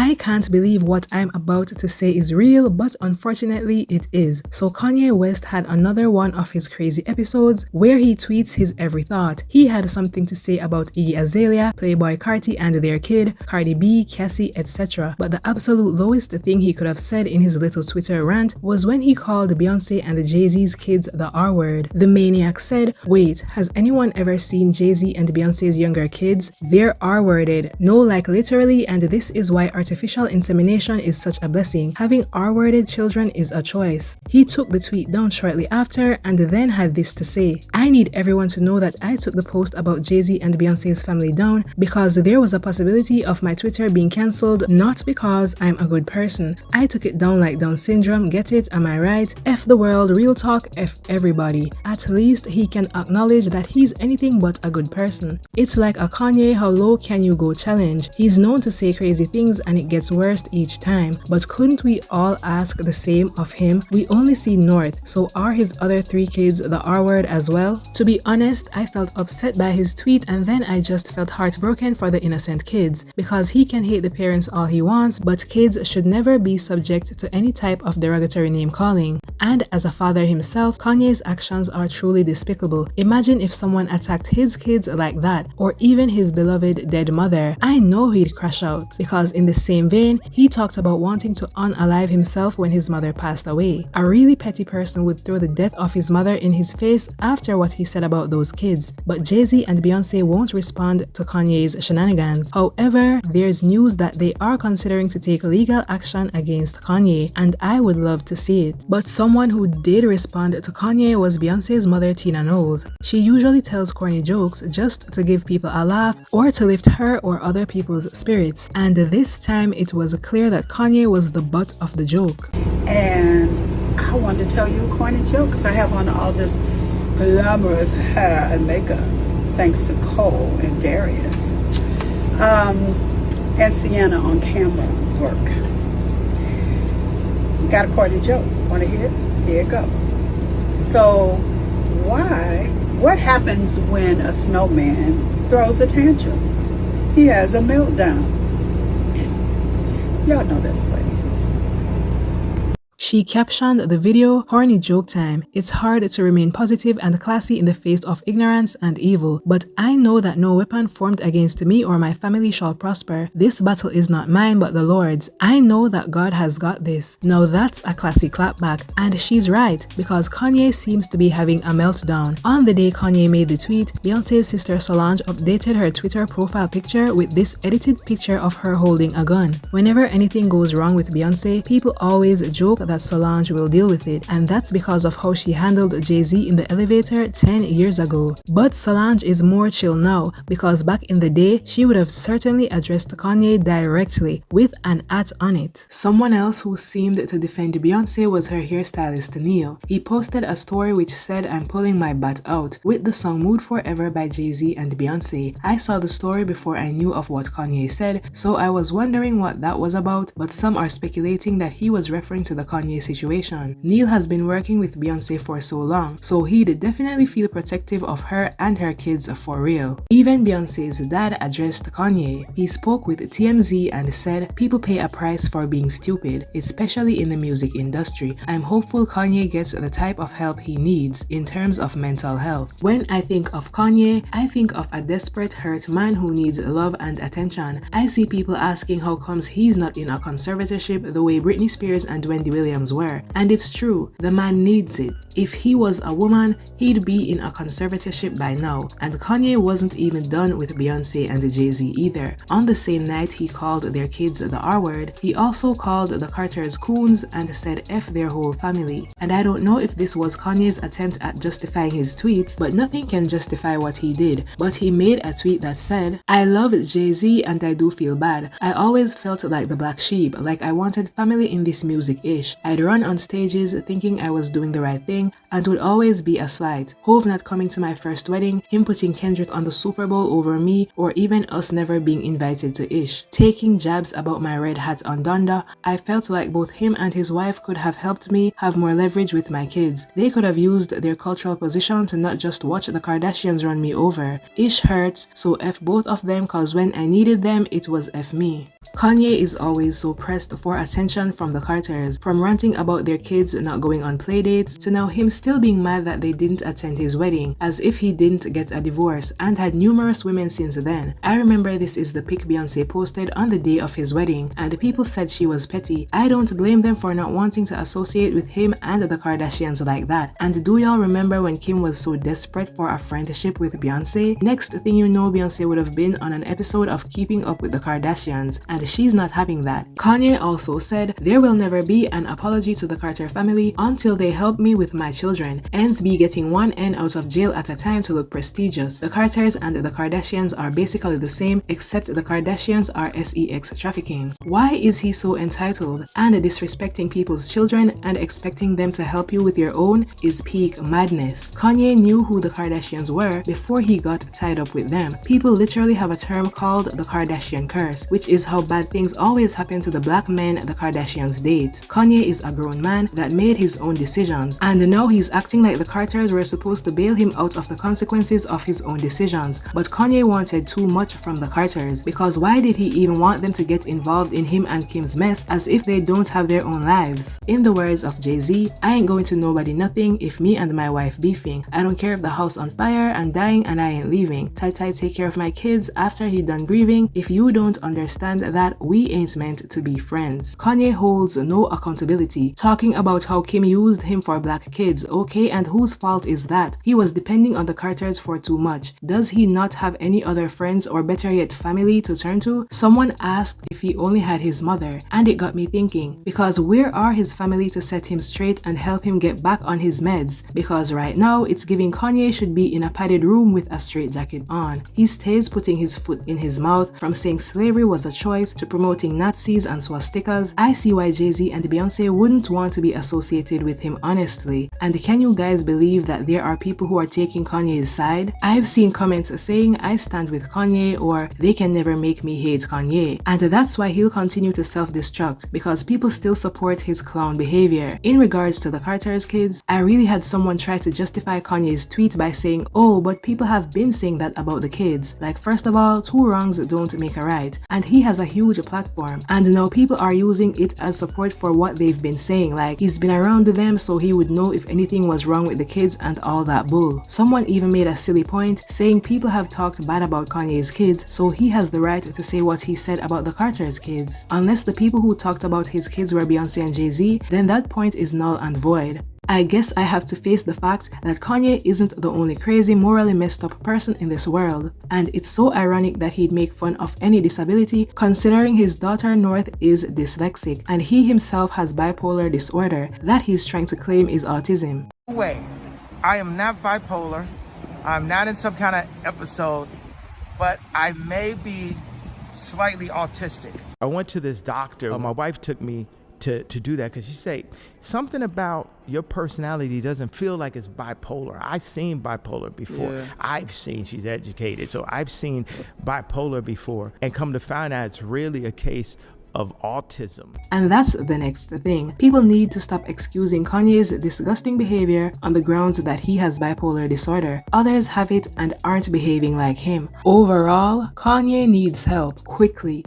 I can't believe what I'm about to say is real, but unfortunately it is. So Kanye West had another one of his crazy episodes where he tweets his every thought. He had something to say about Iggy Azalea, Playboy Carti and their kid, Cardi B, Cassie, etc. But the absolute lowest thing he could have said in his little Twitter rant was when he called Beyoncé and the Jay-Z's kids the R-word. The maniac said, "Wait, has anyone ever seen Jay-Z and Beyoncé's younger kids? They're R-worded. No, like literally, and this is why artificial insemination is such a blessing. Having R-worded children is a choice." He took the tweet down shortly after and then had this to say, "I need everyone to know that I took the post about Jay-Z and Beyoncé's family down because there was a possibility of my Twitter being cancelled, not because I'm a good person. I took it down like Down syndrome, get it, am I right? F the world, real talk, F everybody." At least he can acknowledge that he's anything but a good person. It's like a Kanye how low can you go challenge. He's known to say crazy things and it gets worse each time. But couldn't we all ask the same of him? We only see north, so are his other 3 kids the R-word as well? To be honest, I felt upset by his tweet and then I just felt heartbroken for the innocent kids, because he can hate the parents all he wants, but kids should never be subject to any type of derogatory name calling. And as a father himself, Kanye's actions are truly despicable. Imagine if someone attacked his kids like that, or even his beloved dead mother. I know he'd crash out, because in the same vein, he talked about wanting to unalive himself when his mother passed away. A really petty person would throw the death of his mother in his face after what he said about those kids. But Jay-Z and Beyoncé won't respond to Kanye's shenanigans. However, there's news that they are considering to take legal action against Kanye, and I would love to see it. But someone who did respond to Kanye was Beyoncé's mother, Tina Knowles. She usually tells corny jokes just to give people a laugh or to lift her or other people's spirits, and this time it was clear that Kanye was the butt of the joke. And I wanted to tell you a corny joke because I have on all this glamorous hair and makeup thanks to Cole and Darius and Sienna on camera work. Got a corny joke. Want to hear it? Here it go. So what happens when a snowman throws a tantrum? He has a meltdown. Y'all know that's funny. She captioned the video, "Horny joke time. It's hard to remain positive and classy in the face of ignorance and evil, but I know that no weapon formed against me or my family shall prosper. This battle is not mine but the Lord's. I know that God has got this." Now that's a classy clapback, and she's right, because Kanye seems to be having a meltdown. On the day Kanye made the tweet, Beyoncé's sister Solange updated her Twitter profile picture with this edited picture of her holding a gun. Whenever anything goes wrong with Beyoncé, people always joke that Solange will deal with it, and that's because of how she handled Jay-Z in the elevator 10 years ago. But Solange is more chill now, because back in the day, she would have certainly addressed Kanye directly with an @ on it. Someone else who seemed to defend Beyoncé was her hairstylist Neil. He posted a story which said, "I'm pulling my bat out," with the song Mood Forever by Jay-Z and Beyoncé. I saw the story before I knew of what Kanye said, so I was wondering what that was about, but some are speculating that he was referring to the Kanye situation. Neil has been working with Beyoncé for so long, so he'd definitely feel protective of her and her kids for real. Even Beyoncé's dad addressed Kanye. He spoke with TMZ and said, "People pay a price for being stupid, especially in the music industry. I'm hopeful Kanye gets the type of help he needs in terms of mental health. When I think of Kanye, I think of a desperate, hurt man who needs love and attention. I see people asking how comes he's not in a conservatorship the way Britney Spears and Wendy Williams were. And it's true, the man needs it. If he was a woman, he'd be in a conservatorship by now. And Kanye wasn't even done with Beyoncé and Jay-Z either. On the same night he called their kids the R-word, he also called the Carters coons and said F their whole family. And I don't know if this was Kanye's attempt at justifying his tweets, but nothing can justify what he did. But he made a tweet that said, "I love Jay-Z and I do feel bad. I always felt like the black sheep, like I wanted family in this music-ish. I'd run on stages thinking I was doing the right thing and would always be a slight. Hove not coming to my first wedding, him putting Kendrick on the Super Bowl over me, or even us never being invited to Ish. Taking jabs about my red hat on Donda, I felt like both him and his wife could have helped me have more leverage with my kids. They could have used their cultural position to not just watch the Kardashians run me over. Ish hurts, so F both of them cause when I needed them, it was F me." Kanye is always so pressed for attention from the Carters, from ranting about their kids not going on playdates to now him still being mad that they didn't attend his wedding, as if he didn't get a divorce and had numerous women since then. I remember this is the pic Beyoncé posted on the day of his wedding, and people said she was petty. I don't blame them for not wanting to associate with him and the Kardashians like that. And do y'all remember when Kim was so desperate for a friendship with Beyoncé? Next thing you know, Beyoncé would have been on an episode of Keeping Up with the Kardashians, and she's not having that. Kanye also said, "There will never be an apology to the Carter family until they help me with my children. Ends be getting one end out of jail at a time to look prestigious. The Carters and the Kardashians are basically the same, except the Kardashians are sex trafficking." Why is he so entitled and disrespecting people's children and expecting them to help you with your own is peak madness. Kanye knew who the Kardashians were before he got tied up with them. People literally have a term called the Kardashian curse, which is how bad things always happen to the black men the Kardashians date. Kanye is a grown man that made his own decisions, and now he's acting like the Carters were supposed to bail him out of the consequences of his own decisions. But Kanye wanted too much from the Carters, because why did he even want them to get involved in him and Kim's mess as if they don't have their own lives? In the words of Jay-Z, "I ain't going to nobody nothing if me and my wife beefing. I don't care if the house on fire and dying and I ain't leaving. Ty take care of my kids after he done grieving. If you don't understand that, we ain't meant to be friends." Kanye holds no accountability, talking about how Kim used him for black kids. Okay, and whose fault is that? He was depending on the Carters for too much. Does he not have any other friends or better yet family to turn to? Someone asked if he only had his mother, and it got me thinking, because where are his family to set him straight and help him get back on his meds? Because right now it's giving Kanye should be in a padded room with a straitjacket on. He stays putting his foot in his mouth, from saying slavery was a choice to promoting Nazis and swastikas. I see why Jay-Z and Beyoncé wouldn't want to be associated with him, honestly. And can you guys believe that there are people who are taking Kanye's side? I've seen comments saying I stand with Kanye or they can never make me hate Kanye. And that's why he'll continue to self-destruct, because people still support his clown behavior. In regards to the Carter's kids, I really had someone try to justify Kanye's tweet by saying, "Oh, but people have been saying that about the kids. Like, first of all, two wrongs don't make a right. And he has a huge platform. And now people are using it as support for what they've been saying. Like, he's been around them so he would know if anything was wrong with the kids and all that bull." Someone even made a silly point saying people have talked bad about Kanye's kids, so he has the right to say what he said about the Carter's kids. Unless the people who talked about his kids were Beyoncé and Jay-Z, then that point is null and void. I guess I have to face the fact that Kanye isn't the only crazy, morally messed up person in this world. And it's so ironic that he'd make fun of any disability, considering his daughter North is dyslexic and he himself has bipolar disorder that he's trying to claim is autism. Wait, I am not bipolar. I'm not in some kind of episode, but I may be slightly autistic. I went to this doctor. My wife took me to do that because she said something about your personality doesn't feel like it's bipolar. I've seen bipolar before. Yeah. She's educated, so I've seen bipolar before, and come to find out it's really a case of autism. And that's the next thing. People need to stop excusing Kanye's disgusting behavior on the grounds that he has bipolar disorder. Others have it and aren't behaving like him. Overall, Kanye needs help quickly.